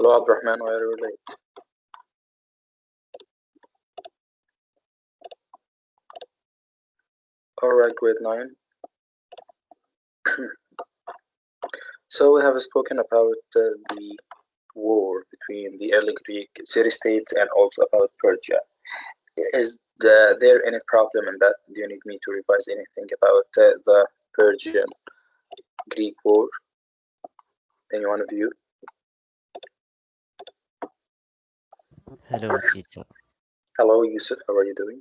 Hello, Abdurrahman. Why are you late? All right, grade 9. So we have spoken about the war between the early Greek city-states and also about Persia. Is there any problem in that? Do you need me to revise anything about the Persian-Greek war? Any one of you? Hello, teacher. Hello, Yusuf. How are you doing?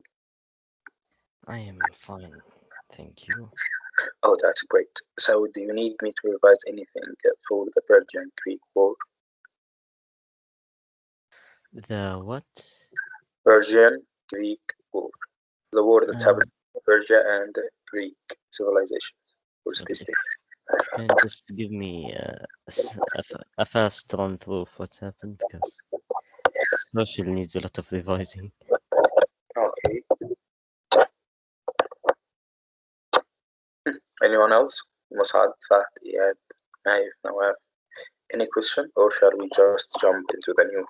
I am fine, thank you. Oh, that's great. So do you need me to revise anything for the Persian-Greek war? The what? Persian-Greek war. The war that Uh, happened in Persia and Greek civilization or okay. city-state. Can you just give me a fast run through of what's happened because social needs a lot of revising. Okay. Anyone else? Musad, Fahd, Iyad, Naif, Nawaf. Any question, or shall we just jump into the new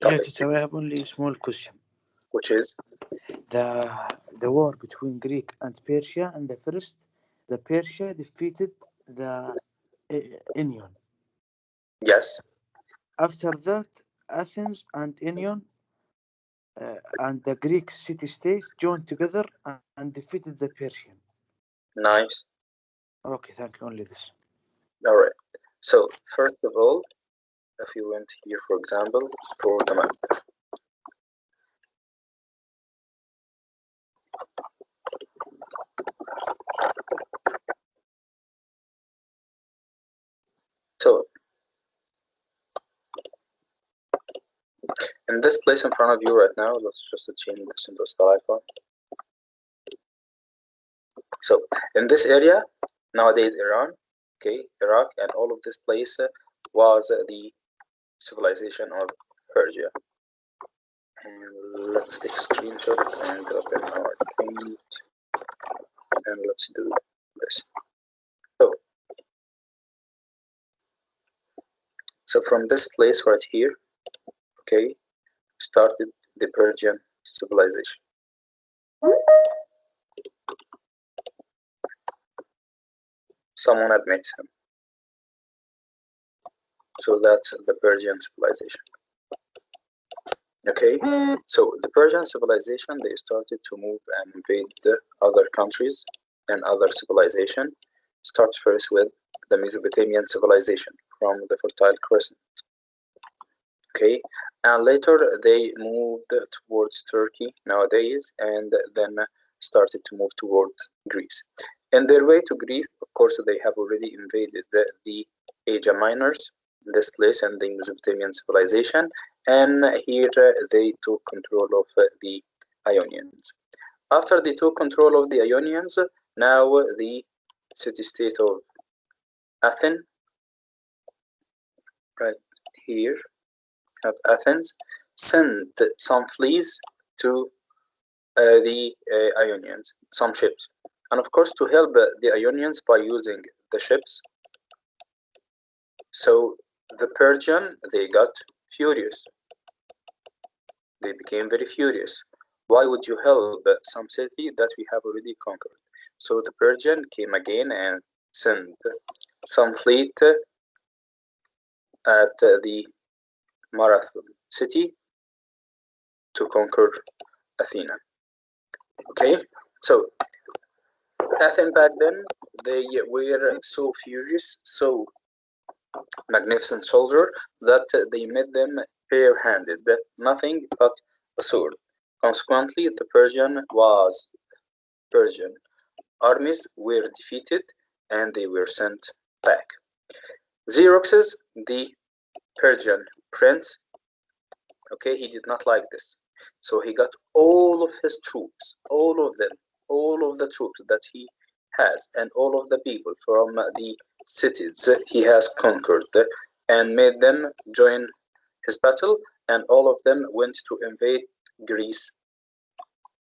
Yeah, topic, teacher, I have only a small question. which is The the war between Greek and Persia, and the Persia defeated the Onion. yes, After that, Athens and Onion and the Greek city-states joined together and defeated the Persian. nice. Okay, thank you. Only this. All right. So first of all, if you went here, for example, for the map. So in this place in front of you right now, let's just change this into a star icon. So in this area, nowadays Iran, okay, Iraq, and all of this place was the civilization of Persia. And let's take a screenshot and open our paint, and let's do this. So from this place right here, okay, started the Persian civilization. Someone admits him. So that's the Persian civilization. Okay, so the Persian civilization, they started to move and invade the other countries and other civilization. Starts first with the Mesopotamian civilization from the Fertile Crescent. Okay, and later they moved towards Turkey nowadays, and then started to move towards Greece. In their way to Greece, of course, they have already invaded the Asia Minors, this place, and the Mesopotamian civilization, and here they took control of the Ionians. After they took control of the Ionians, now the city-state of Athens, right here, of Athens, sent some fleets to the Ionians, some ships, and of course to help the Ionians by using the ships. So the Persian, they got furious. They became very furious. Why would you help some city that we have already conquered? So the Persian came again and sent some fleet at the Marathon city to conquer Athena. Okay, so Athens back then, they were so furious, so magnificent soldier that they made them bare-handed, nothing but a sword. Consequently, the Persian armies were defeated and they were sent back. Xerxes, the Persian prince, okay, he did not like this. So he got all of his troops, all of them, all of the troops that he has, and all of the people from the cities he has conquered, and made them join his battle, and all of them went to invade Greece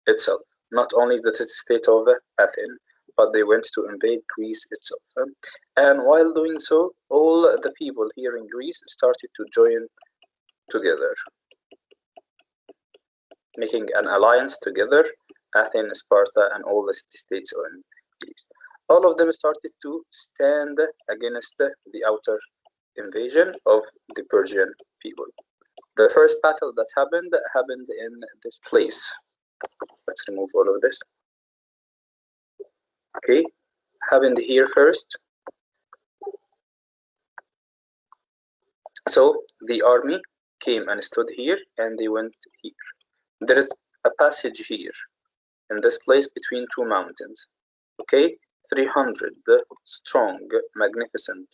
itself. Not only the city-state of Athens, but they went to invade Greece itself. And while doing so, all the people here in Greece started to join together, making an alliance together, Athens, Sparta, and all the city-states in Greece. All of them started to stand against the outer invasion of the Persian people. The first battle that happened in this place. Let's remove all of this. Okay, happened here first. So the army came and stood here, and they went here. There is a passage here in this place between two mountains. Okay, 300 strong, magnificent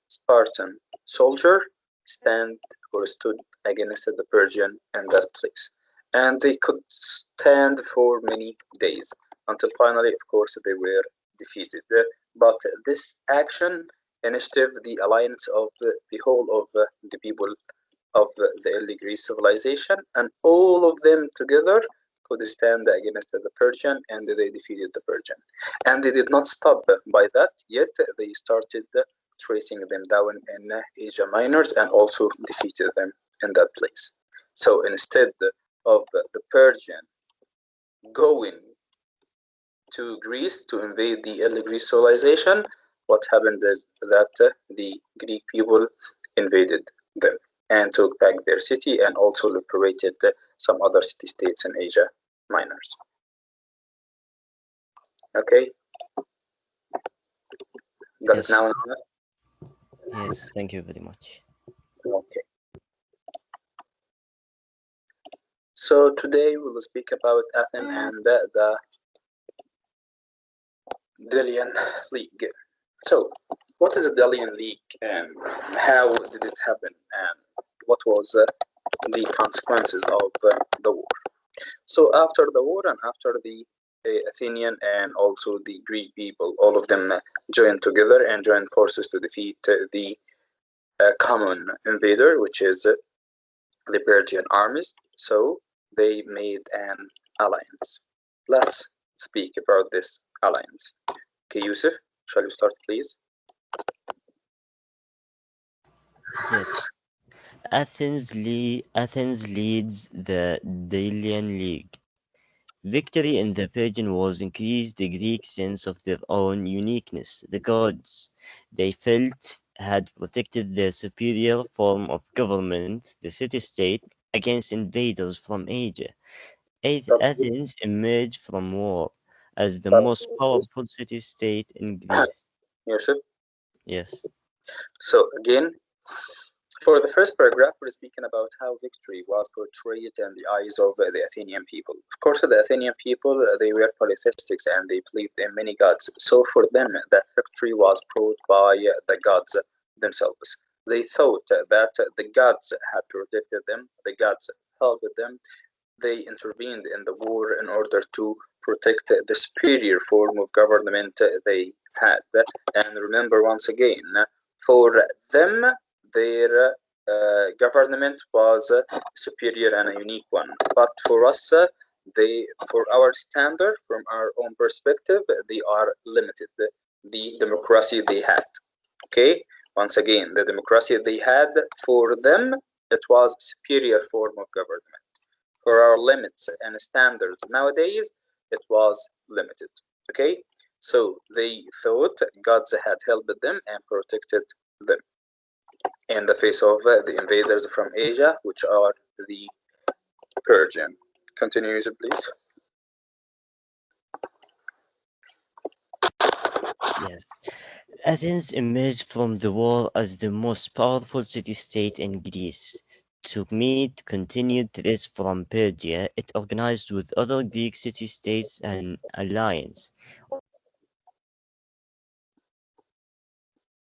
Spartan soldier stand or stood against the Persian in that place. And they could stand for many days until finally, of course, they were defeated. But this action initiative the alliance of the whole of the people of the early Greece civilization, and all of them together could stand against the Persian, and they defeated the Persian. And they did not stop by that, yet they started tracing them down in Asia Minor and also defeated them in that place. So instead of the Persian going to Greece to invade the early Greece civilization, what happened is that the Greek people invaded them and took back their city and also liberated some other city-states in Asia Minor. Okay, got Yes. it now? Yes, thank you very much. Okay. So today we will speak about Athens and the Delian League. So, what is the Delian League and how did it happen and what was the consequences of the war? So after the war and after the Athenian and also the Greek people, all of them joined together and joined forces to defeat the common invader, which is the Persian armies. So they made an alliance. Let's speak about this alliance. Okay, Yusuf, shall you start, please? Yes. Athens leads the Delian League. Victory in the Persian Wars increased the Greek sense of their own uniqueness. The gods they felt had protected their superior form of government, the city-state, against invaders from Asia. Athens emerged from war as the most powerful city-state in Greece. Yusuf. Yes. So again, for the first paragraph, we're speaking about how victory was portrayed in the eyes of the Athenian people. Of course, the Athenian people, they were polytheistics and they believed in many gods. So for them, that victory was brought by the gods themselves. They thought that the gods had protected them, the gods helped them. They intervened in the war in order to protect the superior form of government they had. And remember once again, for them, their government was superior and a unique one. But for us, for our standard, from our own perspective, they are limited. The democracy they had. Okay, once again, the democracy they had for them, it was superior form of government. For our limits and standards nowadays, it was limited. Okay, so they thought gods had helped them and protected them in the face of the invaders from Asia, which are the Persian. Continue, please. Yes. Athens emerged from the war as the most powerful city-state in Greece. To meet continued threats from Persia, it organized with other Greek city-states an alliance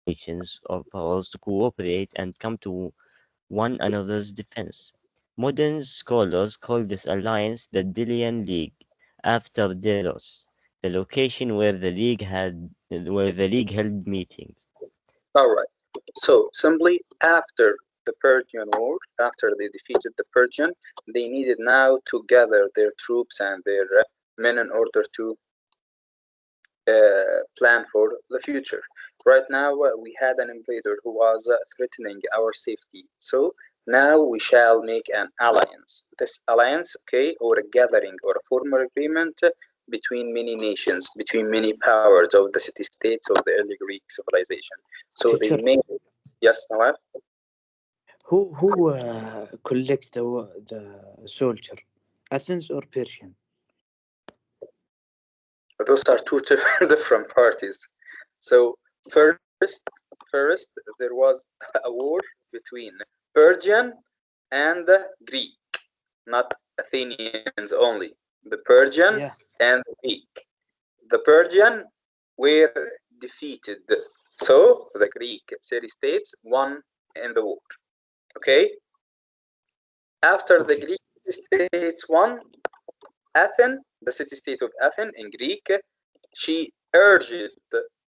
nations or powers to cooperate and come to one another's defense. Modern scholars call this alliance the Delian League, after Delos, the location where the league held meetings. All right. So simply after the Persian War, after they defeated the Persian, they needed now to gather their troops and their men in order to plan for the future. Right now, we had an invader who was threatening our safety. So now we shall make an alliance. This alliance, okay, or a gathering or a formal agreement between many nations, between many powers of the city-states of the early Greek civilization. So they Teacher, made, yes, Nawaf? who collect the soldier? Athens or Persian? Those are two different parties. So first there was a war between Persian and Greek, not Athenians only. The Persian Yeah. and Greek. The Persian were defeated, so the Greek city-states won in the war. Okay. After the Okay. Greek states won, Athens, the city-state of Athens in Greek, she urged,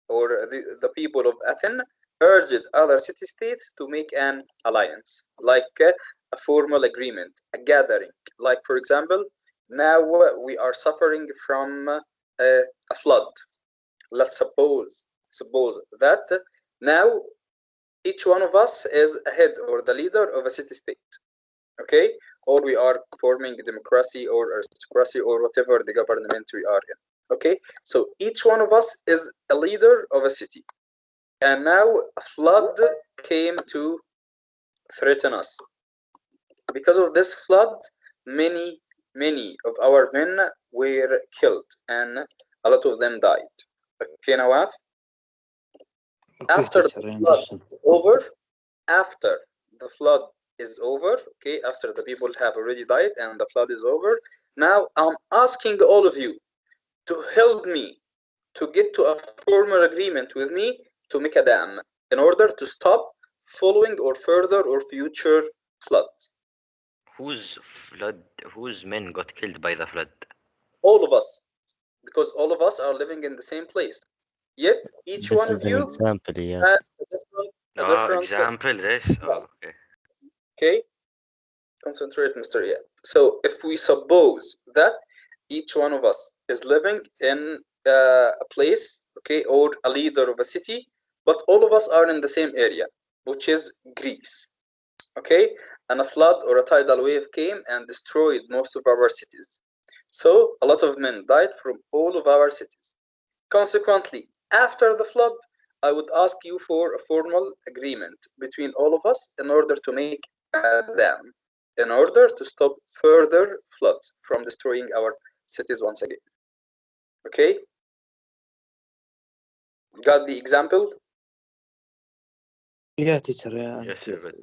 or the people of Athens urged other city-states to make an alliance, like a formal agreement, a gathering. Like, for example, now we are suffering from a flood. Let's suppose that now each one of us is a head or the leader of a city-state. Okay, or we are forming a democracy or aristocracy or whatever the government we are in. Okay, so each one of us is a leader of a city, and now a flood came to threaten us. Because of this flood, many of our men were killed and a lot of them died. Okay, Nawaf? Okay, After the teacher, I flood understand. over, after the flood is over, okay, after the people have already died and the flood is over, now I'm asking all of you to help me to get to a formal agreement with me to make a dam in order to stop following or further or future floods. Whose flood? Whose men got killed by the flood? All of us, because all of us are living in the same place. Yet each This one of is an you example, yeah. has a No different example. This. yes. Oh, okay. Okay, concentrate, Mr. Yeah. So if we suppose that each one of us is living in a place, okay, or a leader of a city, but all of us are in the same area, which is Greece, okay, and a flood or a tidal wave came and destroyed most of our cities. So a lot of men died from all of our cities. Consequently, after the flood, I would ask you for a formal agreement between all of us in order to make a dam, in order to stop further floods from destroying our cities once again. Okay? Got the example? Yeah, teacher. Yes, sir. But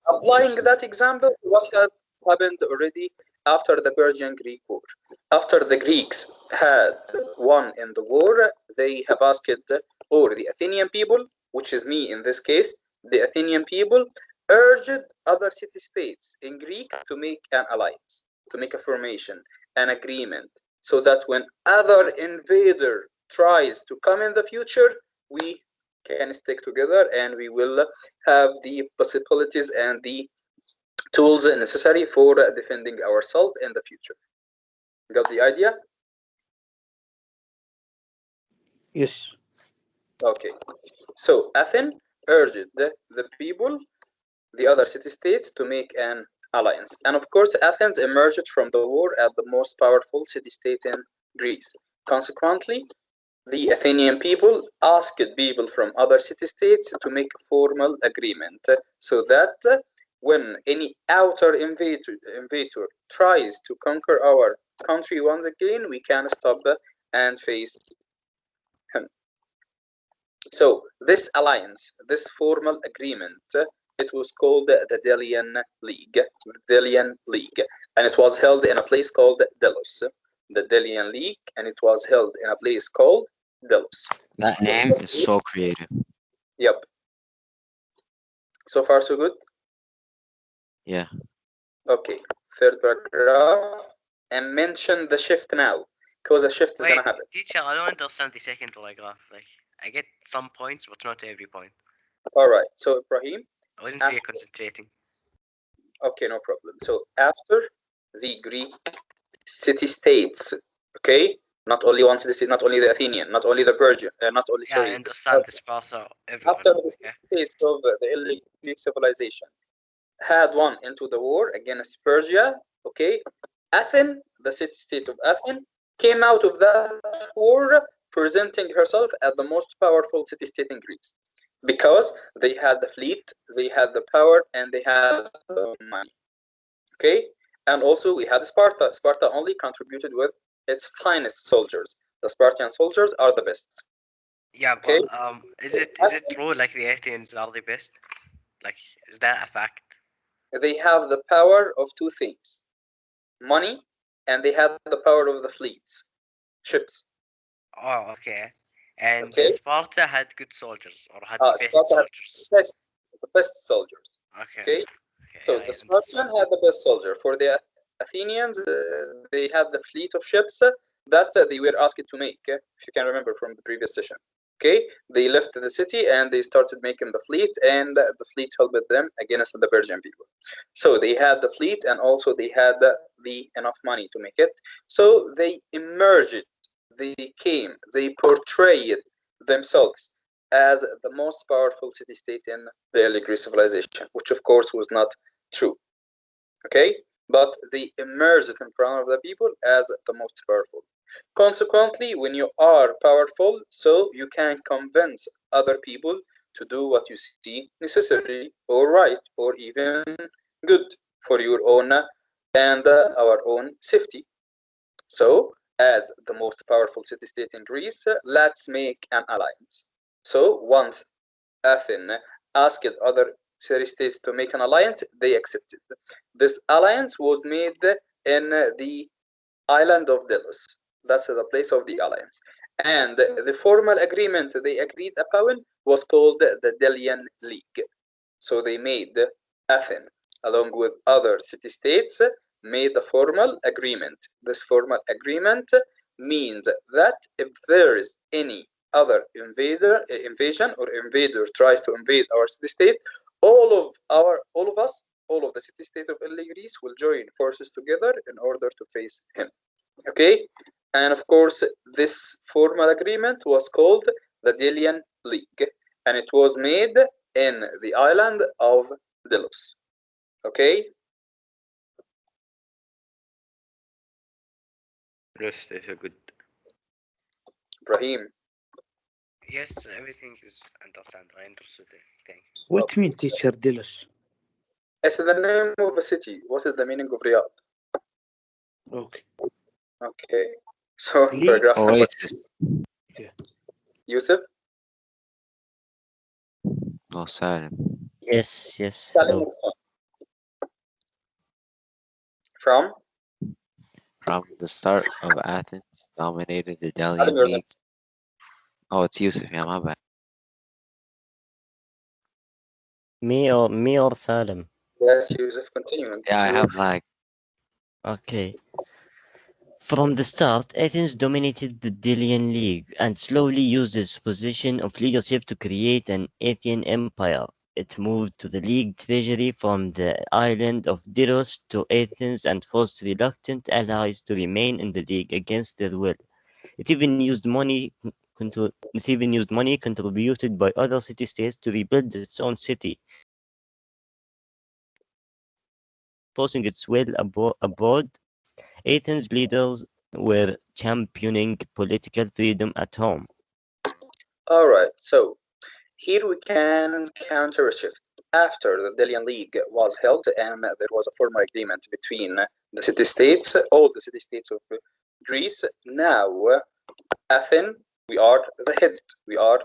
Applying that example to what had happened already after the Persian Greek War. After the Greeks had won in the war, they have asked, or the Athenian people, which is me in this case, the Athenian people urged other city states in Greek to make an alliance, to make a formation, an agreement, so that when other invader tries to come in the future, we can stick together and we will have the possibilities and the tools necessary for defending ourselves in the future. Got the idea? Yes. Okay. So Athens urged the people, the other city-states, to make an alliance. And of course, Athens emerged from the war as the most powerful city-state in Greece. Consequently, the Athenian people asked people from other city-states to make a formal agreement so that when any outer invader tries to conquer our country once again, we can stop and face him. So this alliance, this formal agreement, it was called the Delian League, and it was held in a place called Delos, the Delian League, and it was held in a place called Delos. That name is so creative. Yep. So far, so good? Yeah. Okay. Third paragraph. And mention the shift now, because a shift is Wait, going to happen. teacher, I don't understand the second paragraph. Like, I get some points, but not every point. All right. So, Ibrahim. I wasn't really concentrating. Okay, no problem. So, after the Greek city-states, okay, Not only one city state, not only the Athenian, not only the Persian, not only Yeah, I sorry, the understand Spartan. the Sparta, everyone. After the Okay. states of the early Greek civilization had won into the war against Persia, okay, Athens, the city-state of Athens, came out of that war presenting herself as the most powerful city-state in Greece because they had the fleet, they had the power, and they had the money. Okay, and also we had Sparta. Sparta only contributed with its finest soldiers. The Spartan soldiers are the best. Yeah, Okay, but is it true like the Athenians are the best? Like, is that a fact? they have the power of two things: money, and they had the power of the fleets, ships. Oh, okay. And Okay, Sparta had good soldiers or had the best Sparta had soldiers. the best soldiers. Okay. Okay, Okay, so yeah, the I Spartan understand. had the best soldier. For the Athenians, they had the fleet of ships that they were asked to make. If you can remember from the previous session. Okay, they left the city and they started making the fleet, and the fleet helped them against the Persian people. So they had the fleet, and also they had the enough money to make it. So they emerged, they came, they portrayed themselves as the most powerful city-state in the early Greek civilization, which of course was not true. Okay, but they emerged in front of the people as the most powerful. Consequently, when you are powerful, so you can convince other people to do what you see necessary or right or even good for your own and our own safety. So, as the most powerful city-state in Greece, let's make an alliance. So, once Athens asked other city-states to make an alliance, they accepted. This alliance was made in the island of Delos. That's the place of the alliance. And the formal agreement they agreed upon was called the Delian League. So they made Athens, along with other city-states, made a formal agreement. This formal agreement means that if there is any other invasion or invader tries to invade our city-state, all of the city-state of early Greece will join forces together in order to face him. Okay, and of course, this formal agreement was called the Delian League, and it was made in the island of Delos. Okay, Yes, they are good. Ibrahim. Yes, everything is understand. I understood it. Thank you. What mean teacher Delos? It's the name of a city. What is the meaning of Riyadh? Okay. Okay, so League. paragraph number Oasis. Yusuf. Oh, Salim. Yes, yes. Salim No. from From the start of Athens, dominated the Salim, Delian your League. Oh, it's Yusuf. Yeah, my bad. Me or Salim? yes, Yusuf, continue. Yeah, I have like Okay. From the start, Athens dominated the Delian League and slowly used its position of leadership to create an Athenian empire. It moved to the league treasury from the island of Delos to Athens and forced reluctant allies to remain in the league against their will. It even used money contributed by other city-states to rebuild its own city, forcing its will abroad. Athens leaders were championing political freedom at home. All right, so here we can counter a shift. After the Delian League was held and there was a formal agreement between the city-states, all the city-states of Greece, now Athens, we are the head, we are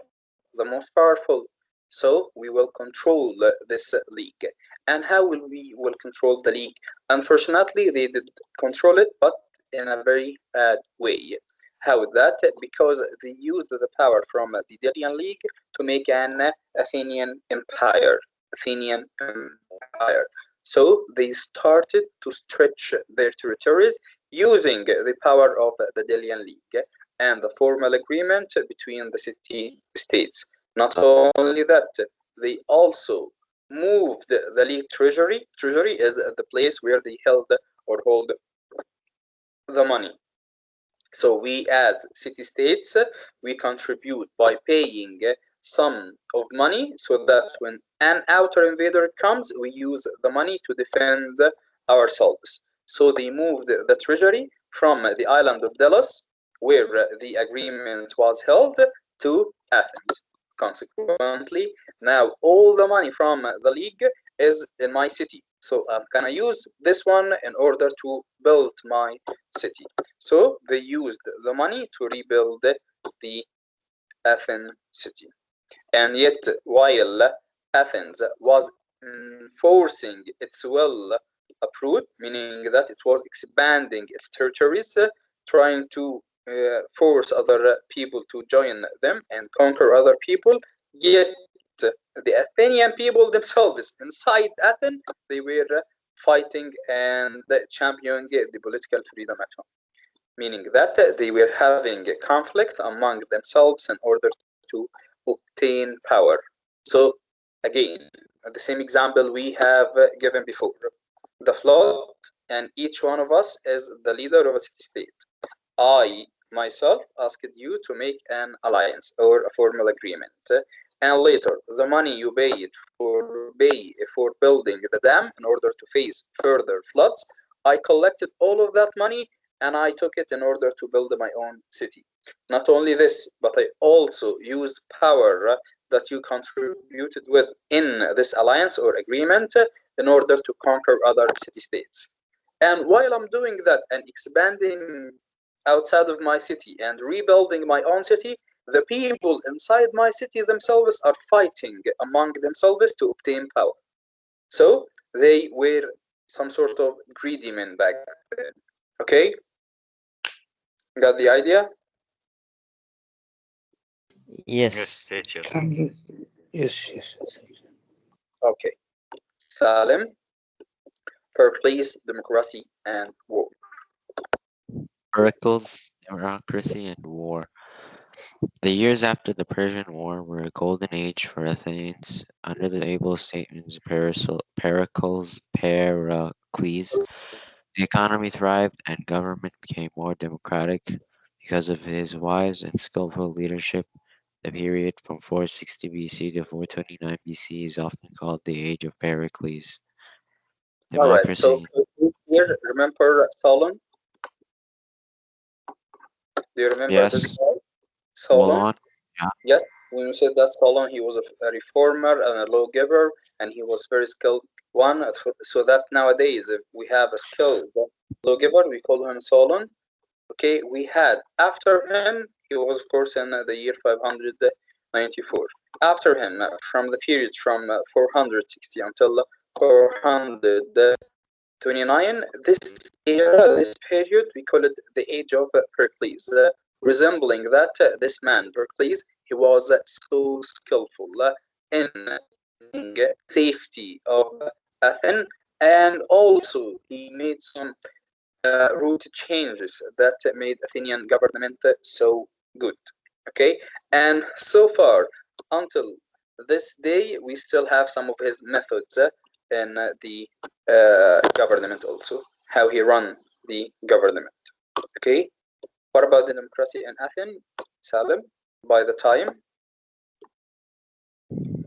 the most powerful. So we will control this league. And how will control the league? Unfortunately, they did control it, but in a very bad way. How is that? Because they used the power from the Delian League to make an Athenian empire. Athenian empire. So they started to stretch their territories using the power of the Delian League and the formal agreement between the city states. Not only that, they also moved the league treasury. Treasury is the place where they held or hold the money. So we as city-states, we contribute by paying some of money so that when an outer invader comes, we use the money to defend ourselves. So they moved the treasury from the island of Delos, where the agreement was held, to Athens. Consequently, now all the money from the league is in my city. So I'm gonna use this one in order to build my city. So they used the money to rebuild the Athens city. And yet, while Athens was enforcing its will approved, meaning that it was expanding its territories, trying to force other people to join them and conquer other people, yet the Athenian people themselves inside Athens, they were fighting and championing the political freedom at home, meaning that they were having a conflict among themselves in order to obtain power. So again, the same example we have given before. The flood, and each one of us is the leader of a city-state. I myself asked you to make an alliance or a formal agreement, and later the money you pay for building the dam in order to face further floods, I collected all of that money and I took it in order to build my own city. Not only this, but I also used power that you contributed with in this alliance or agreement in order to conquer other city-states. And while I'm doing that and expanding outside of my city and rebuilding my own city, the people inside my city themselves are fighting among themselves to obtain power. So they were some sort of greedy men back then. Okay? Got the idea? Yes, Yes. teacher. Can you? Yes, yes. Okay. Salim, Pericles, democracy, and war. Pericles, democracy, and war. The years after the Persian War were a golden age for Athens. Under the able statesman Pericles, the economy thrived and government became more democratic. Because of his wise and skillful leadership, the period from 460 BC to 429 BC is often called the Age of Pericles. All right. So Democracy. here, remember Solon? Do you remember this Yes, guy? go Solon? on. Yeah. Yes. When you said that Solon, he was a reformer and a lawgiver, and he was very skilled one. So that nowadays, if we have a skilled lawgiver, we call him Solon. Okay, we had after him, he was of course in the year 594. After him, from the period from 460 until 429, this era, this period, we call it the Age of Pericles, resembling that this man, Pericles, he was so skillful in safety of Athens, and also he made some root changes that made Athenian government so good. Okay, and so far until this day, we still have some of his methods in the government also, how he run the government. Okay, what about the democracy in Athens, Salim? By the time,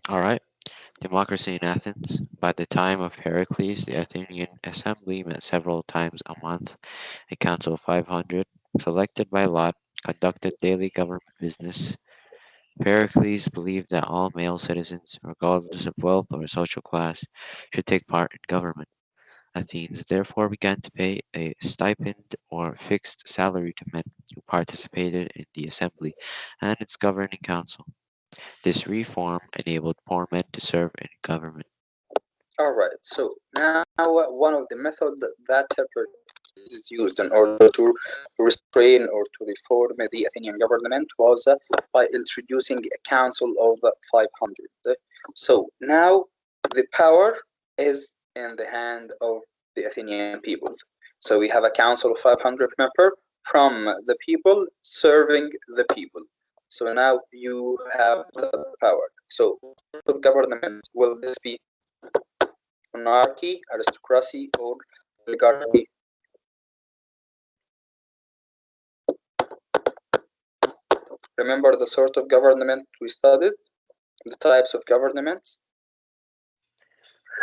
All right. Democracy in Athens. By the time of Heracles, the Athenian assembly met several times a month. A council of 500, selected by lot, conducted daily government business. Pericles believed that all male citizens, regardless of wealth or social class, should take part in government. Athens therefore began to pay a stipend or fixed salary to men who participated in the assembly and its governing council. This reform enabled poor men to serve in government. all right. So now one of the methods that is used in order to restrain or to reform the Athenian government was by introducing a council of 500. So now the power is in the hand of the Athenian people. So we have a council of 500 members from the people serving the people. So now you have the power. So government, will this be monarchy, aristocracy, or oligarchy? Remember the sort of government we studied? The types of governments?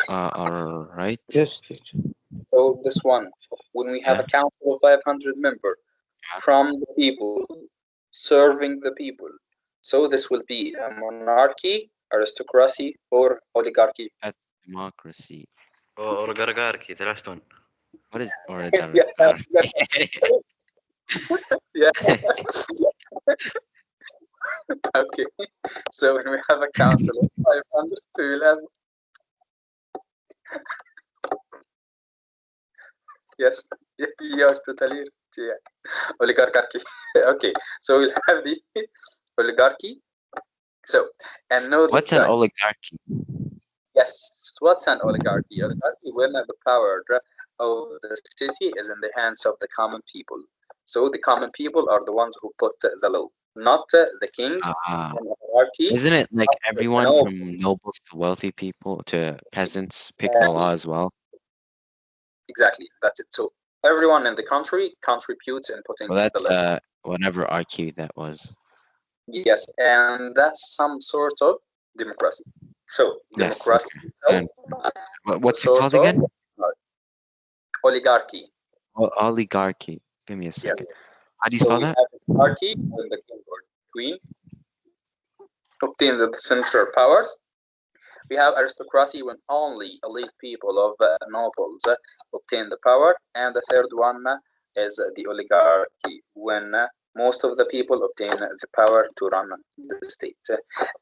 All right. Yes, teacher. So this one, when we have Yeah. a council of 500 members from the people, serving the people. So this will be a monarchy, aristocracy, or oligarchy. That's democracy. Or Gargarki, the last one. What is or Yeah, oligarchy? yeah. Okay. So when we have a council of 500, we will have, yes, you are totally right. Yeah. Oligarchy. Okay. So we'll have the oligarchy. So, and know this What's an guy. oligarchy? Yes, what's an oligarchy? Oligarchy, when the power of the city is in the hands of the common people. So the common people are the ones who put the law, not the king. Ah, In oligarchy, isn't it like the everyone noble. from nobles to wealthy people to peasants pick the law as well? Exactly, that's it. So everyone in the country contributes in putting Well, the that's law. whatever archy that was. Yes, and that's some sort of democracy. So Yes. democracy Okay. itself, And the what's it sort called again? of oligarchy. Oligarchy. Give me a Yes. second. How do you So spell we that? have oligarchy when the king or queen obtain the central powers. We have aristocracy when only elite people of nobles obtain the power. And the third one is the oligarchy when most of the people obtain the power to run the state.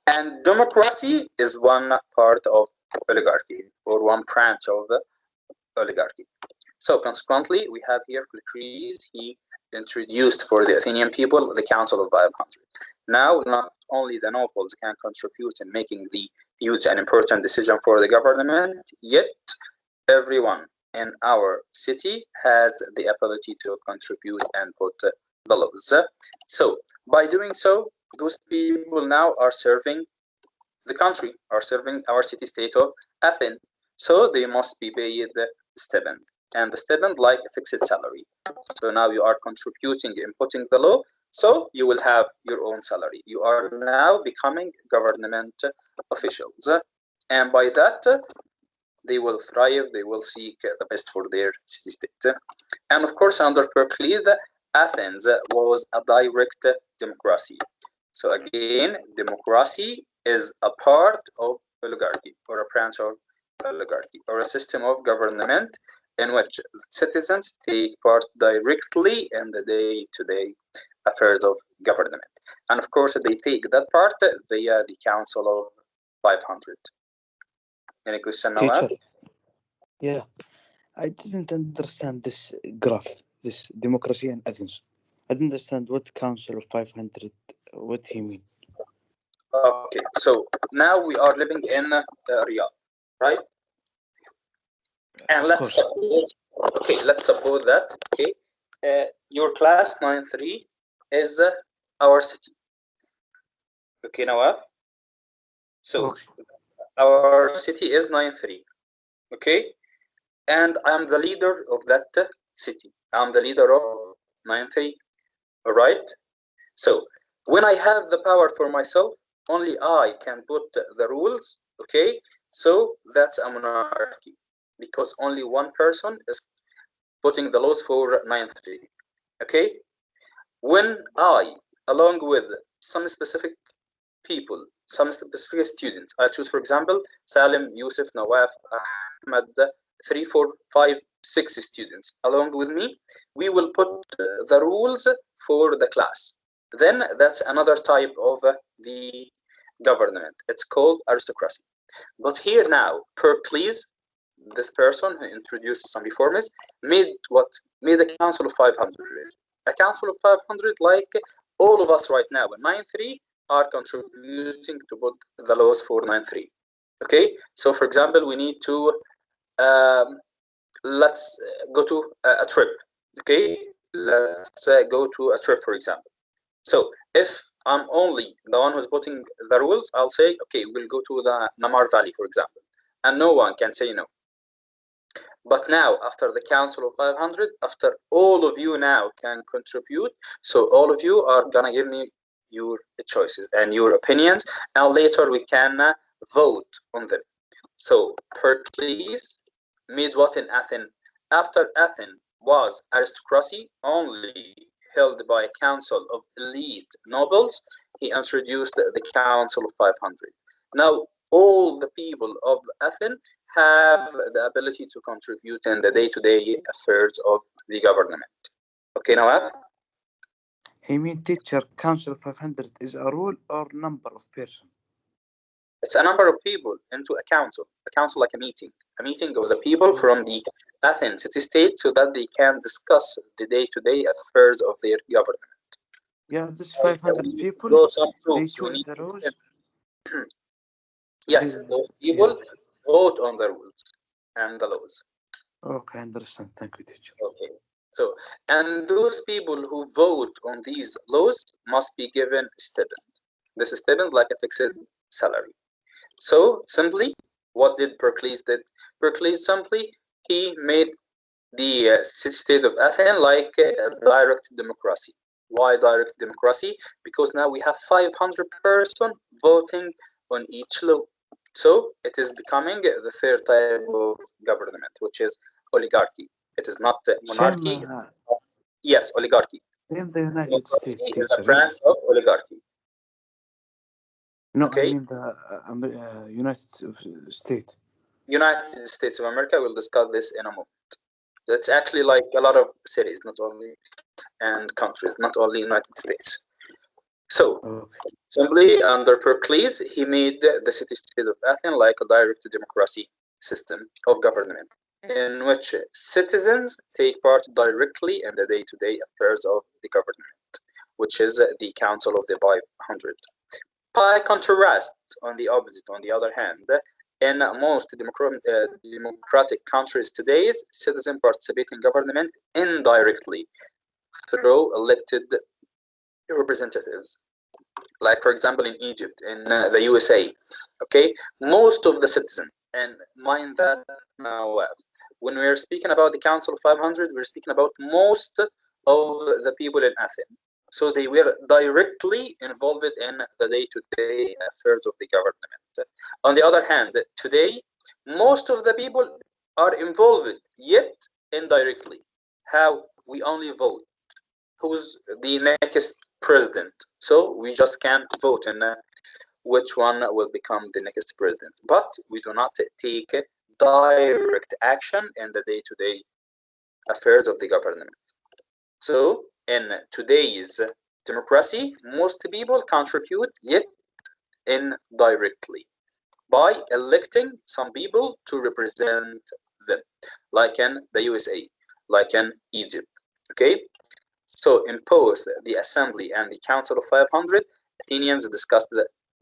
And democracy is one part of oligarchy or one branch of oligarchy. So consequently, we have here Pericles. He introduced for the Athenian people the Council of 500. Now, not only the nobles can contribute in making the huge and important decision for the government, yet everyone in our city has the ability to contribute and put the laws. So by doing so, those people now are serving the country, are serving our city-state of Athens. So they must be paid the stipend, and the stipend like a fixed salary. So now you are contributing in putting the law, so you will have your own salary. You are now becoming government officials, and by that they will thrive. They will seek the best for their city-state. And of course, under Pericles, Athens was a direct democracy. So again, democracy is a part of oligarchy or a branch of oligarchy or a system of government in which citizens take part directly in the day-to-day affairs of government. And of course, they take that part via the Council of 500. Any question, Nawaf? Teacher. Yeah, I didn't understand this graph, this democracy in Athens. I didn't understand what Council of 500, what he mean. Okay, so now we are living in Riyadh, right? And Of let's course. suppose, okay, let's suppose that, okay, your class 9-3 is our city. Okay, Nawaf? So Okay. our city is 9-3, okay? And I'm the leader of that city. I'm the leader of 9-3, all right? So when I have the power for myself, only I can put the rules, okay? So that's a monarchy because only one person is putting the laws for 9-3, okay? When I, along with some specific people, some specific students, I choose, for example, Salim, Yusuf, Nawaf, Ahmed, 3, 4, 5, 6 students along with me, we will put the rules for the class. Then that's another type of the government. It's called aristocracy. But here now, Pericles, this person who introduced some reforms, made what? Made a council of 500. A council of 500, like all of us right now in 9-3 are contributing to put the laws for 9-3. Okay, so for example, we need to let's go to a trip. Okay, let's go to a trip, for example. So if I'm only the one who's putting the rules, I'll say, okay, we'll go to the Namar Valley, for example, and no one can say no. But now, after the Council of 500, after all of you now can contribute, so all of you are gonna give me your choices and your opinions, and later we can vote on them. So Pericles made what in Athens? After Athens was aristocracy only held by a council of elite nobles, he introduced the Council of 500. Now all the people of Athens have the ability to contribute in the day-to-day affairs of the government. Okay, Nawaf? He mean teacher council 500 is a rule or number of person? It's a number of people into a council like a meeting of the people from the Athens city-state so that they can discuss the day-to-day affairs of their government. Yeah, this 500 We people, go some they troops. We choose need the rules. yes, those people vote on the rules and the laws. Okay, I understand. Thank you, teacher. Okay. So, and those people who vote on these laws must be given stipend. This stipend like a fixed salary. So simply, what did Pericles did? Pericles simply he made the city-state of Athens like direct democracy. Why direct democracy? Because now we have 500 person voting on each law. So it is becoming the third type of government, which is oligarchy. It is not monarchy. Yes, oligarchy. In the United States, Democracy is teacher, a branch of oligarchy. No, Okay. I mean the United States. United States of America. We'll discuss this in a moment. That's actually like a lot of cities, not only and countries, not only United States. So Okay. simply under Pericles, he made the city-state of Athens like a direct democracy system of government in which citizens take part directly in the day-to-day affairs of the government, which is the Council of the 500. By contrast, on the opposite, on the other hand, in most democratic countries today, citizens participate in government indirectly through elected representatives. Like, for example, in Egypt, in the USA, okay, most of the citizens, and mind that now, when we're speaking about the Council of 500, we're speaking about most of the people in Athens. So they were directly involved in the day-to-day affairs of the government. On the other hand, today, most of the people are involved, yet indirectly. How? We only vote. Who's the next president? So we just can't vote in which one will become the next president. But we do not take direct action in the day-to-day affairs of the government. So in today's democracy, most people contribute yet indirectly by electing some people to represent them, like in the USA, like in Egypt. Okay, so in both the Assembly and the Council of 500, Athenians discussed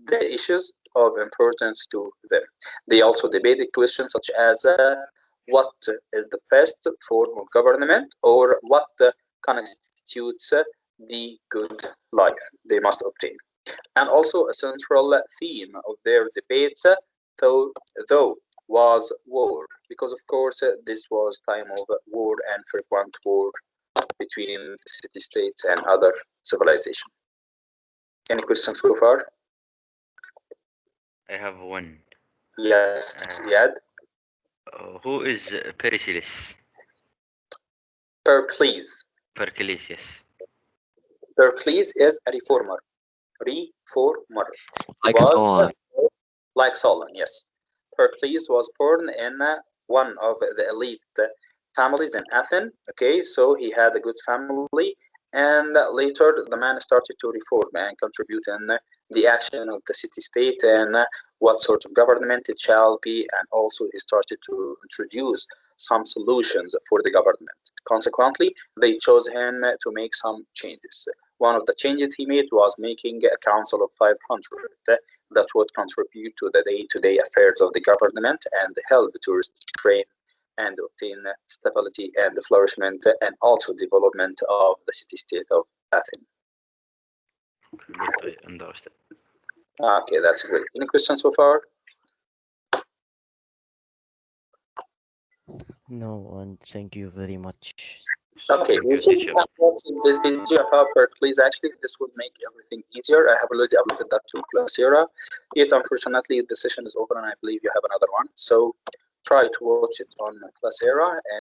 the issues of importance to them. They also debated questions such as what is the best form of government or what constitutes the good life they must obtain. And also a central theme of their debates, though was war, because of course this was time of war and frequent war between city-states and other civilizations. Any questions so far? I have one. Yes, Yad. Who is Pericles? Pericles. Pericles, yes. Pericles is a reformer. Reformer. Like Was Solon. like Solon, yes. Pericles was born in one of the elite families in Athens. Okay, so he had a good family, and later the man started to reform and contribute in the action of the city-state and what sort of government it shall be, and also he started to introduce some solutions for the government. Consequently, they chose him to make some changes. One of the changes he made was making a council of 500 that would contribute to the day-to-day affairs of the government and help to restrain and obtain stability and flourishment and also development of the city-state of Athens. Good, I understand. Okay, that's great. Any questions so far? No, and thank you very much. Okay, Thank we you, should teacher. have watched this video of Pericles. Actually, this will make everything easier. I have already uploaded that to Classera. Yet, unfortunately, the session is over, and I believe you have another one. So, try to watch it on Classera. And